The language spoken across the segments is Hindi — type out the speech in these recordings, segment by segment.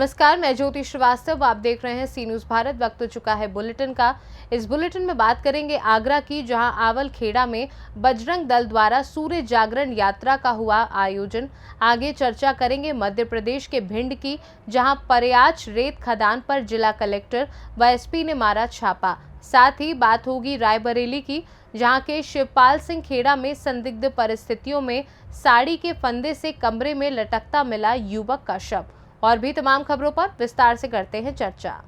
नमस्कार, मैं ज्योति श्रीवास्तव। आप देख रहे हैं सी न्यूज़ भारत। वक्त हो चुका है बुलेटिन का। इस बुलेटिन में बात करेंगे आगरा की, जहां आवलखेड़ा में बजरंग दल द्वारा सूर्य जागरण यात्रा का हुआ आयोजन। आगे चर्चा करेंगे मध्य प्रदेश के भिंड की, जहां परयाच रेत खदान पर जिला कलेक्टर व एसपी ने मारा छापा। साथ ही बात होगी रायबरेली की, जहां के शिवपाल सिंह खेड़ा में संदिग्ध परिस्थितियों में साड़ी के फंदे से कमरे में लटकता मिला युवक का शव। और भी तमाम खबरों पर विस्तार से करते हैं चर्चा।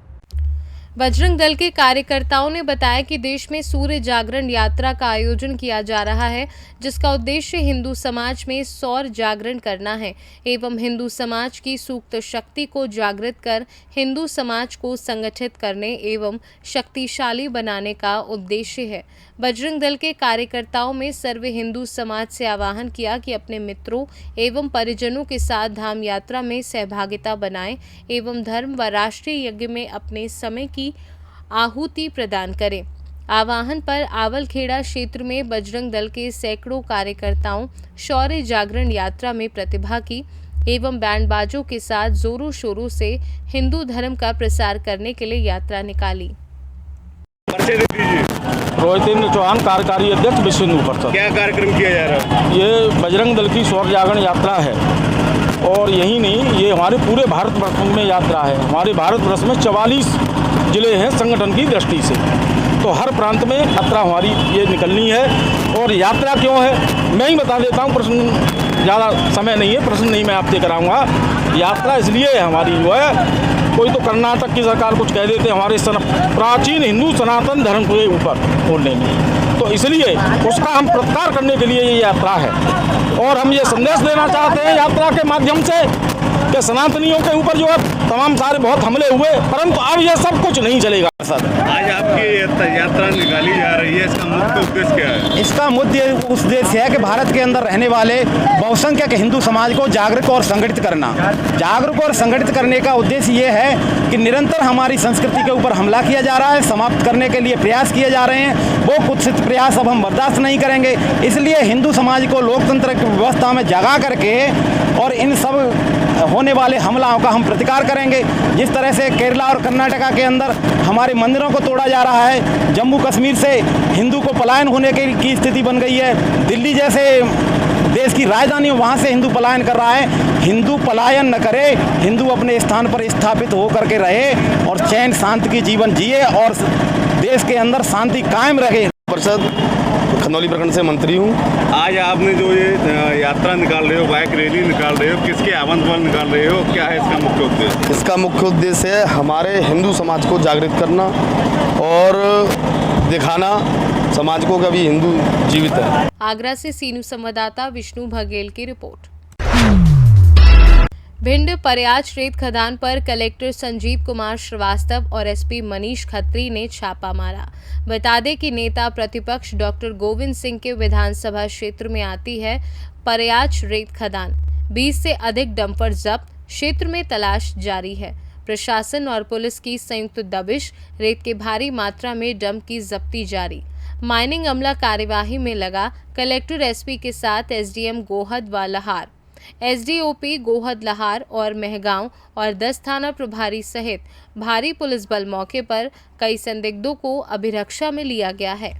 बजरंग दल के कार्यकर्ताओं ने बताया कि देश में सूर्य जागरण यात्रा का आयोजन किया जा रहा है, जिसका उद्देश्य हिंदू समाज में सौर जागरण करना है एवं हिंदू समाज की सुप्त शक्ति को जागृत कर हिंदू समाज को संगठित करने एवं शक्तिशाली बनाने का उद्देश्य है। बजरंग दल के कार्यकर्ताओं में सर्व हिंदू समाज से आह्वान किया कि अपने मित्रों एवं परिजनों के साथ धाम यात्रा में सहभागिता बनाएं एवं धर्म व राष्ट्रीय यज्ञ में अपने समय की आहुति प्रदान करें। आह्वान पर आवलखेड़ा क्षेत्र में बजरंग दल के सैकड़ों कार्यकर्ताओं शौर्य जागरण यात्रा में प्रतिभा की एवं बैंडबाजों के साथ जोरों शोरों से हिंदू धर्म का प्रसार करने के लिए यात्रा निकाली। रोहित चौहान, कार्यकारी अध्यक्ष विश्व हिंदू परिषद। क्या कार्यक्रम किया जा रहा है? ये बजरंग दल की सौर जागरण यात्रा है और यही नहीं, ये हमारे पूरे भारतवर्ष में यात्रा है। हमारे भारतवर्ष में 44 जिले हैं संगठन की दृष्टि से, तो हर प्रांत में यात्रा हमारी ये निकलनी है। और यात्रा क्यों है मैं ही बता देता हूँ, प्रश्न ज़्यादा समय नहीं है, प्रश्न नहीं मैं आपसे कराऊंगा। यात्रा इसलिए है हमारी जो है, कोई तो कर्नाटक की सरकार कुछ कह देते हमारे प्राचीन हिंदू सनातन धर्म के ऊपर बोलने में, तो इसलिए उसका हम प्रचार करने के लिए ये यात्रा है। और हम ये संदेश देना चाहते हैं यात्रा के माध्यम से कि सनातनियों के ऊपर जो है तमाम सारे बहुत हमले हुए, परंतु अब ये सब कुछ नहीं चलेगा। आज आपकी यात्रा निकाली जा रही है, इसका मुख्य उद्देश्य क्या है? इसका मुख्य उद्देश्य है कि भारत के अंदर रहने वाले बहुसंख्यक हिंदू समाज को जागरूक और संगठित करना। जागरूक और संगठित करने का उद्देश्य ये है कि निरंतर हमारी संस्कृति के ऊपर हमला किया जा रहा है, समाप्त करने के लिए प्रयास किए जा रहे हैं। वो कुत्सित प्रयास अब हम बर्दाश्त नहीं करेंगे। इसलिए हिंदू समाज को लोकतंत्र की व्यवस्था में जगा करके और इन सब होने वाले हमलाओं का हम प्रतिकार करेंगे। जिस तरह से केरला और कर्नाटका के अंदर हमारे मंदिरों को तोड़ा जा रहा है, जम्मू कश्मीर से हिंदू को पलायन होने की स्थिति बन गई है, दिल्ली जैसे देश की राजधानी वहाँ से हिंदू पलायन कर रहा है। हिंदू पलायन न करे, हिंदू अपने स्थान पर स्थापित होकर के रहे और चैन शांति की जीवन जिए और देश के अंदर शांति कायम रहे। परिषद खंदौली प्रखंड से मंत्री हूँ। आज आपने जो ये यात्रा निकाल रहे हो, बाइक रैली निकाल रहे हो, किसके आह्वान पर निकाल रहे हो, क्या है इसका मुख्य उद्देश्य? इसका मुख्य उद्देश्य है हमारे हिंदू समाज को जागृत करना और दिखाना समाज को कि अभी हिंदू जीवित है। आगरा से सी न्यूज़ संवाददाता विष्णु बघेल की रिपोर्ट। भिंड परयाच रेत खदान पर कलेक्टर संजीव कुमार श्रीवास्तव और एसपी मनीष खत्री ने छापा मारा। बता दें कि नेता प्रतिपक्ष डॉक्टर गोविंद सिंह के विधानसभा क्षेत्र में आती है परयाच रेत खदान। 20 से अधिक डंपर जब्त, क्षेत्र में तलाश जारी है। प्रशासन और पुलिस की संयुक्त दबिश, रेत के भारी मात्रा में डंप की जब्ती जारी। माइनिंग अमला कार्यवाही में लगा। कलेक्टर एसपी के साथ एसडीएम गोहद व लहार, एसडीओपी गोहद लहार और महगांव और 10 थाना प्रभारी सहित भारी पुलिस बल मौके पर। कई संदिग्धों को अभिरक्षा में लिया गया है।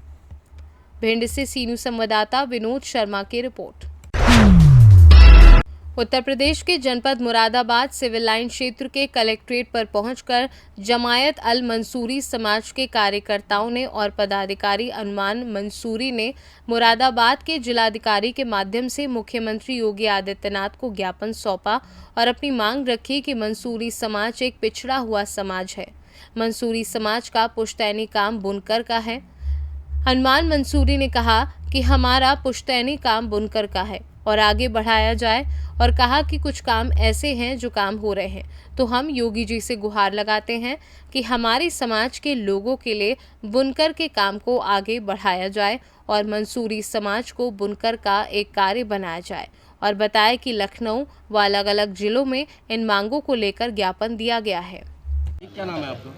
भिंड से सी न्यूज़ संवाददाता विनोद शर्मा की रिपोर्ट। उत्तर प्रदेश के जनपद मुरादाबाद सिविल लाइन क्षेत्र के कलेक्ट्रेट पर पहुंचकर जमायत अल मंसूरी समाज के कार्यकर्ताओं ने और पदाधिकारी अनुमान मंसूरी ने मुरादाबाद के जिलाधिकारी के माध्यम से मुख्यमंत्री योगी आदित्यनाथ को ज्ञापन सौंपा और अपनी मांग रखी कि मंसूरी समाज एक पिछड़ा हुआ समाज है। मंसूरी समाज का पुश्तैनी काम बुनकर का है। अनुमान मंसूरी ने कहा कि हमारा पुश्तैनी काम बुनकर का है और आगे बढ़ाया जाए, और कहा कि कुछ काम ऐसे हैं जो काम हो रहे हैं, तो हम योगी जी से गुहार लगाते हैं कि हमारे समाज के लोगों के लिए बुनकर के काम को आगे बढ़ाया जाए और मंसूरी समाज को बुनकर का एक कार्य बनाया जाए। और बताया कि लखनऊ व अलग अलग जिलों में इन मांगों को लेकर ज्ञापन दिया गया है। क्या नाम है आपका?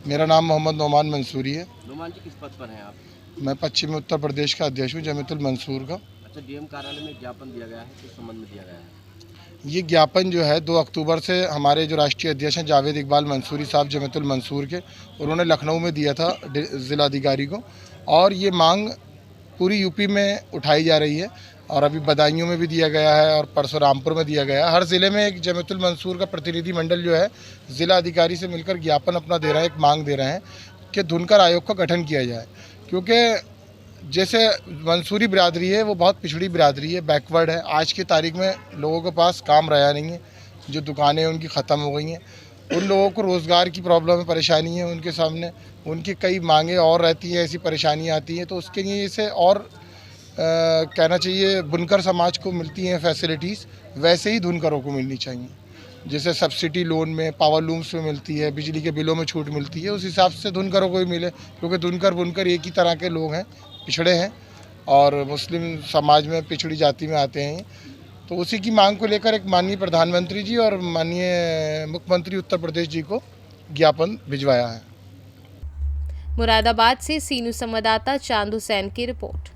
मेरा नाम मोहम्मद नोमान मंसूरी है। नोमान जी, किस पद पर हैं आप? मैं पश्चिमी उत्तर प्रदेश का अध्यक्ष हूँ, जमीयतुल मंसूर का। अच्छा, डीएम कार्यालय में ज्ञापन दिया गया है, किस संबंध में दिया गया है? ये ज्ञापन जो है 2 अक्टूबर से हमारे जो राष्ट्रीय अध्यक्ष हैं जावेद इकबाल मंसूरी साहब जमीयतुल मंसूर के, उन्होंने लखनऊ में दिया था ज़िलाधिकारी को, और ये मांग पूरी यूपी में उठाई जा रही है और अभी बदायूं में भी दिया गया है और परसों रामपुर में दिया गया है। हर ज़िले में एक जमीयतुल मंसूर का प्रतिनिधि मंडल जो है ज़िला अधिकारी से मिलकर ज्ञापन अपना दे रहे हैं, एक मांग दे रहे हैं कि धुनकर आयोग का गठन किया जाए, क्योंकि जैसे मंसूरी बिरादरी है वो बहुत पिछड़ी बिरादरी है, बैकवर्ड है। आज की तारीख में लोगों के पास काम रहा नहीं है, जो दुकानें उनकी ख़त्म हो गई हैं, उन लोगों को रोज़गार की प्रॉब्लम है, परेशानी है उनके सामने, उनकी कई मांगें और रहती हैं, ऐसी परेशानियां आती हैं। तो उसके लिए इसे और कहना चाहिए बुनकर समाज को मिलती हैं फैसिलिटीज़, वैसे ही धुनकरों को मिलनी चाहिए। जैसे सब्सिडी लोन में, पावर लूम्स में मिलती है, बिजली के बिलों में छूट मिलती है, उस हिसाब से धुनकरों को भी मिले, क्योंकि धुनकर बुनकर एक ही तरह के लोग हैं, पिछड़े हैं और मुस्लिम समाज में पिछड़ी जाति में आते हैं। तो उसी की मांग को लेकर एक माननीय प्रधानमंत्री जी और माननीय मुख्यमंत्री उत्तर प्रदेश जी को ज्ञापन भिजवाया है। मुरादाबाद से सीनू संवाददाता चांद हुसैन की रिपोर्ट।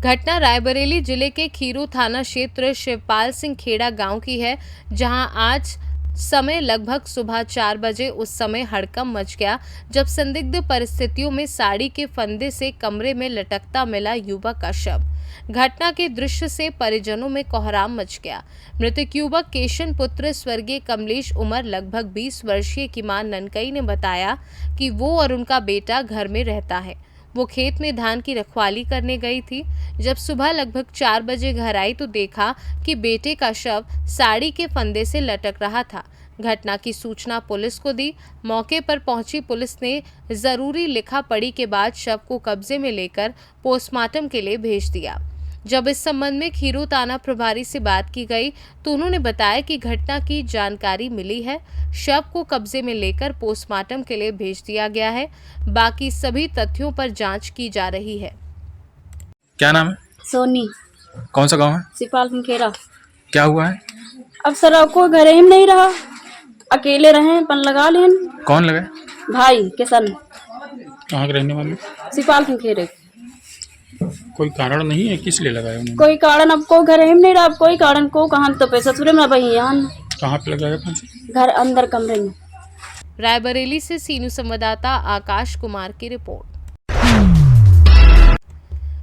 घटना रायबरेली जिले के खीरू थाना क्षेत्र शिवपाल सिंह खेड़ा गांव की है, जहां आज समय लगभग सुबह 4 बजे उस समय हड़कंप मच गया जब संदिग्ध परिस्थितियों में साड़ी के फंदे से कमरे में लटकता मिला युवक का शव। घटना के दृश्य से परिजनों में कोहराम मच गया। मृतक युवक केशन पुत्र स्वर्गीय कमलेश उमर लगभग 20 वर्षीय की मां ननकई ने बताया कि वो और उनका बेटा घर में रहता है। वो खेत में धान की रखवाली करने गई थी। जब सुबह लगभग 4 बजे घर आई तो देखा कि बेटे का शव साड़ी के फंदे से लटक रहा था। घटना की सूचना पुलिस को दी। मौके पर पहुंची पुलिस ने जरूरी लिखा पढ़ी के बाद शव को कब्जे में लेकर पोस्टमार्टम के लिए भेज दिया। जब इस संबंध में खीरू थाना प्रभारी से बात की गई तो उन्होंने बताया कि घटना की जानकारी मिली है, शव को कब्जे में लेकर पोस्टमार्टम के लिए भेज दिया गया है। बाकी सभी तथ्यों पर जांच की जा रही है। क्या नाम है? सोनी। कौन सा गांव है? सिपाल खेरा। क्या हुआ है? अब सर कोई घर ही नहीं रहा, अकेले रहे, पन लगा लेन। कौन लगा? भाई किशन। कहाँ के रहने वाले? सिपाल खेरे। कोई कारण नहीं है, किस लिए लगाया उन्होंने? कोई कारण, अब कोई घर ही नहीं रहा, अब कोई कारण को कहाँ तो पैसा ससुरे में वही यहाँ। कहाँ पे लगाया पंच? घर अंदर कमरे में। रायबरेली से सीनू संवाददाता आकाश कुमार की रिपोर्ट।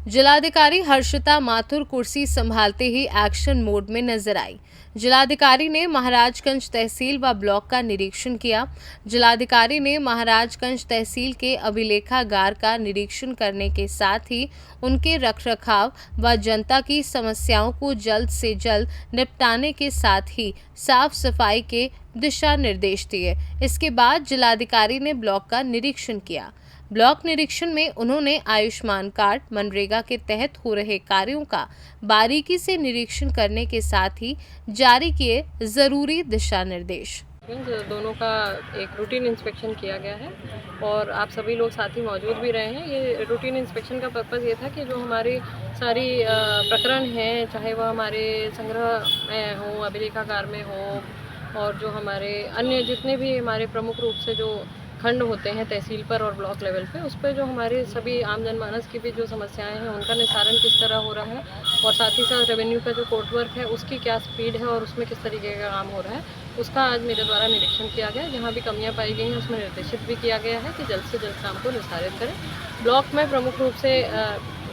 जिलाधिकारी हर्षिता माथुर कुर्सी संभालते ही एक्शन मोड में नजर आई। जिलाधिकारी ने महाराजगंज तहसील व ब्लॉक का निरीक्षण किया। जिलाधिकारी ने महाराजगंज तहसील के अभिलेखागार का निरीक्षण करने के साथ ही उनके रखरखाव व जनता की समस्याओं को जल्द से जल्द निपटाने के साथ ही साफ सफाई के दिशा निर्देश दिए। इसके बाद जिलाधिकारी ने ब्लॉक का निरीक्षण किया। ब्लॉक निरीक्षण में उन्होंने आयुष्मान कार्ड, मनरेगा के तहत हो रहे कार्यों का बारीकी से निरीक्षण करने के साथ ही जारी किए जरूरी दिशा निर्देश। दोनों का एक रूटीन इंस्पेक्शन किया गया है और आप सभी लोग साथ ही मौजूद भी रहे हैं। ये रूटीन इंस्पेक्शन का पर्पज़ ये था कि जो हमारी सारी प्रकरण हैं, चाहे वह हमारे संग्रह में हो, अभिलेखागार में हो, और जो हमारे अन्य जितने भी हमारे प्रमुख रूप से जो खंड होते हैं तहसील पर और ब्लॉक लेवल पे, उस पर जो हमारे सभी आम जनमानस की भी जो समस्याएं हैं उनका निस्तारण किस तरह हो रहा है, और साथ ही साथ रेवेन्यू का जो कोर्ट वर्क है उसकी क्या स्पीड है और उसमें किस तरीके का काम हो रहा है, उसका आज मेरे द्वारा निरीक्षण किया गया। जहाँ भी कमियां पाई गई हैं उसमें निर्देशित भी किया गया है कि जल्द से जल्द काम को निस्तारित करें। ब्लॉक में प्रमुख रूप से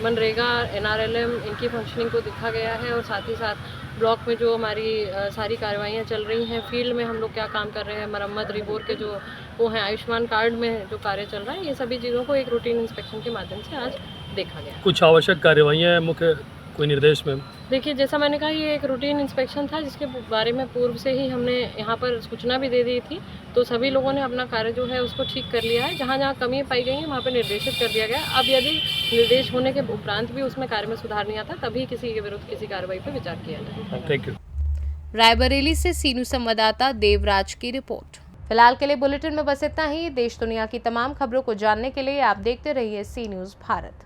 मनरेगा, NRLM, इनकी फंक्शनिंग को देखा गया है, और साथ ही साथ ब्लॉक में जो हमारी सारी कार्रवाइयाँ चल रही हैं, फील्ड में हम लोग क्या काम कर रहे हैं, मरम्मत, रिबोर के जो वो हैं, आयुष्मान कार्ड में जो कार्य चल रहा है, ये सभी चीज़ों को एक रूटीन इंस्पेक्शन के माध्यम से आज देखा गया। कुछ आवश्यक कार्रवाइयाँ मुख्य कोई निर्देश में? देखिए, जैसा मैंने कहा, ये एक रूटीन इंस्पेक्शन था जिसके बारे में पूर्व से ही हमने यहाँ पर सूचना भी दे दी थी, तो सभी लोगों ने अपना कार्य जो है उसको ठीक कर लिया है। जहाँ जहाँ कमी पाई गई है वहाँ पर निर्देशित कर दिया गया। अब यदि निर्देश होने के उपरांत भी उसमें कार्य में सुधार नहीं आता, तभी किसी के विरुद्ध किसी कार्रवाई पर विचार किया जाए। Thank you. रायबरेली से सीनू संवाददाता देवराज की रिपोर्ट। फिलहाल के लिए बुलेटिन में बस इतना ही। देश दुनिया की तमाम खबरों को जानने के लिए आप देखते रहिए सी न्यूज़ भारत।